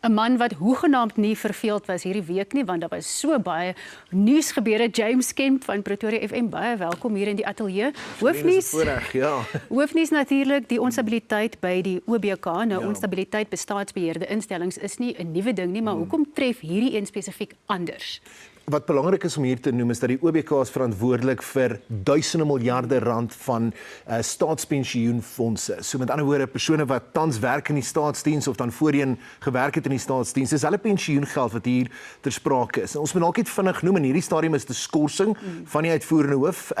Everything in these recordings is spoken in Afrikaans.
'n man wat hoegenaamd nie verveeld was hierdie week nie, want daar was so baie nuus gebeure. James Kemp van Pretoria FM, baie welkom hier in die ateljee. Hoofnuus, ja. Hoofnuus natuurlik die onstabiliteit by die OBK. Nou, onstabiliteit by staatsbeheerde instellings is nie 'n nuwe ding nie, maar hoekom tref hierdie een spesifiek anders? Wat belangrik is om hier te noem is dat die OBK is verantwoordelik vir duisende miljarde rand van staatspensioenfondse. So met ander woorde, persone wat tans werk in die staatsdiens of dan voorheen gewerk het in die staatsdiens, dis hulle pensioengeld wat hier ter sprake is. En ons moet dalk net vinnig noem, in hierdie stadium is die skorsing van die uitvoerende hoof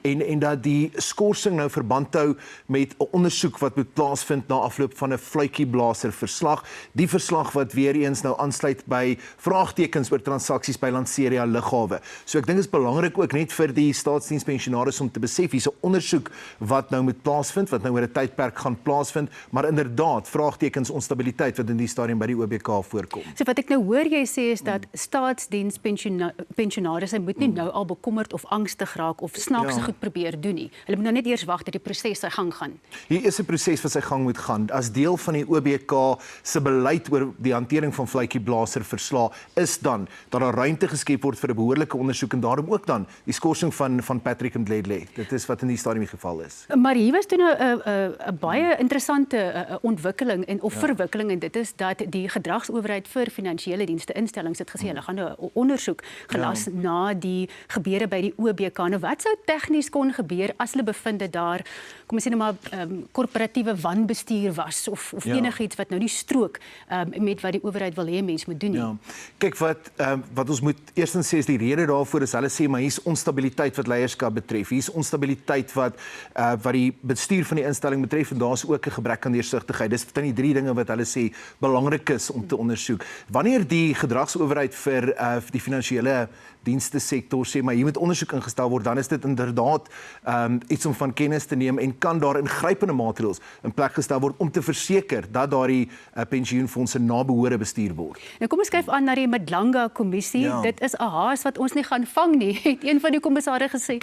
en dat die skorsing nou verband hou met 'n ondersoek wat moet plaasvind na afloop van 'n fluitjieblaser verslag. Die verslag wat weer eens nou aansluit by vraagtekens oor transaksies by lughawe. So ek dink dit is belangrik ook net vir die staatsdienspensionaris om te besef hier's 'n ondersoek wat nou moet plaasvind, wat nou oor 'n tydperk gaan plaasvind, maar inderdaad vraagtekens onstabiliteit wat in die stadium by die OBK voorkom. So wat ek nou hoor jy sê is dat staatsdienspensionarisse moet nie nou al bekommerd of angstig raak of snaakse goed probeer doen nie. Hulle moet nou net eers wag dat die proses sy gang gaan. Hier is 'n proses wat sy gang moet gaan. As deel van die OBK se beleid oor die hantering van fluitjieblaser verslae is dan dat daar ruimte geskep word vir 'n behoorlike ondersoek en daarom ook dan die skorsing van Patrick Mdledle. Dit is wat in die stadium die geval is. Maar hier was toe nou 'n baie interessante ontwikkeling of verwikkeling en dit is dat die gedragsowerheid vir finansiële dienste instellings het gesê hulle gaan nou 'n ondersoek gelas na die gebeure by die OBK. Nou wat sou tegnies kon gebeur as hulle bevind dat daar, kom ons sê nou maar, korporatiewe wanbestuur was of enigiets wat nou nie strook met wat die owerheid wil hê mens moet doen nie. Ja. Kyk wat ons moet eerstens sê is die rede daarvoor is hulle sê maar hier's onstabiliteit wat leierskap betref. Hier's onstabiliteit wat die bestuur van die instelling betref en daar's ook 'n gebrek aan deursigtigheid. Dis van die drie dinge wat hulle sê belangrik is om te ondersoek. Wanneer die gedragsowerheid vir die finansiële dienste sektor sê maar hier moet ondersoek ingestel word, dan is dit inderdaad iets om van kennis te neem en kan daar ingrypende maatreëls in plek gestel word om te verseker dat daardie pensioenfondse na behore bestuur word. Nou kom ons kyk aan na die Madlanga kommissie. Dit is 'n haas wat ons nie gaan vang nie, het een van die kommissarisse gesê,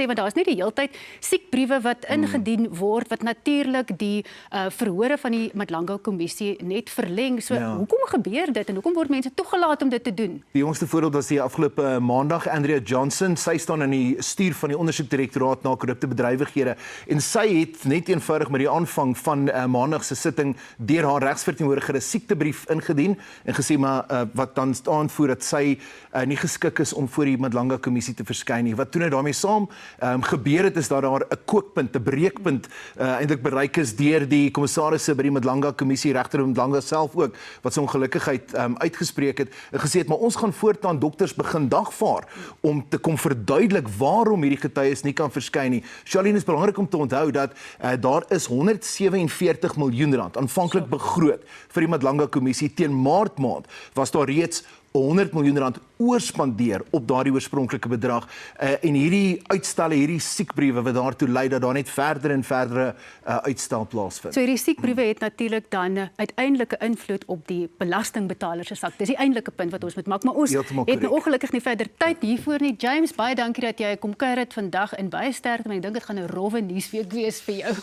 want daar is nie die heeltyd siekbriewe wat ingedien word wat natuurlik die verhore van die Madlanga kommissie net verleng. So hoekom gebeur dit en hoekom word mense toegelaat om dit te doen? Die jongste voorbeeld was die afgelope maandag, Andrea Johnson, sy staan in die stuur van die ondersoekdirektoraat na korrupte bedrywighede en sy het net eenvoudig met die aanvang van maandag se sitting deur haar regsverteenwoordiger 'n siektebrief ingedien en gesê maar wat dan aanvoer dat sy nie geskik is om voor die Madlanga kommissie te verskyn nie. Wat toe nou daarmee saam gebeur het is dat daar 'n kookpunt, 'n breekpunt eintlik bereik is deur die kommissarisse by die Madlanga kommissie, regter Madlanga self ook wat sy ongelukkigheid uitgespreek het en gesê het maar ons gaan voortaan dokters begin dagvaar om te kom verduidelik waarom hierdie getuies nie kan verskyn nie. Charlene, is belangrik om te onthou dat daar is 147 miljoen rand aanvanklik begroot vir die Madlanga kommissie. Teen Maart maand was daar reeds 100 miljoen rand oorspandeer op daardie oorspronklike bedrag en hierdie uitstalle, hierdie siekbriewe wat daartoe lei dat daar net verder en verdere uitstel plaasvind. So hierdie siekbriewe het natuurlik dan uiteindelike invloed op die belastingbetaler se sak. Dis die eintlike punt wat ons moet maak, maar ons het nou ongelukkig nie verder tyd hiervoor nie. James, baie dankie dat jy kom kuier het vandag en baie sterkte, maar ek dink dit gaan 'n rowwe nuusweek wees vir jou.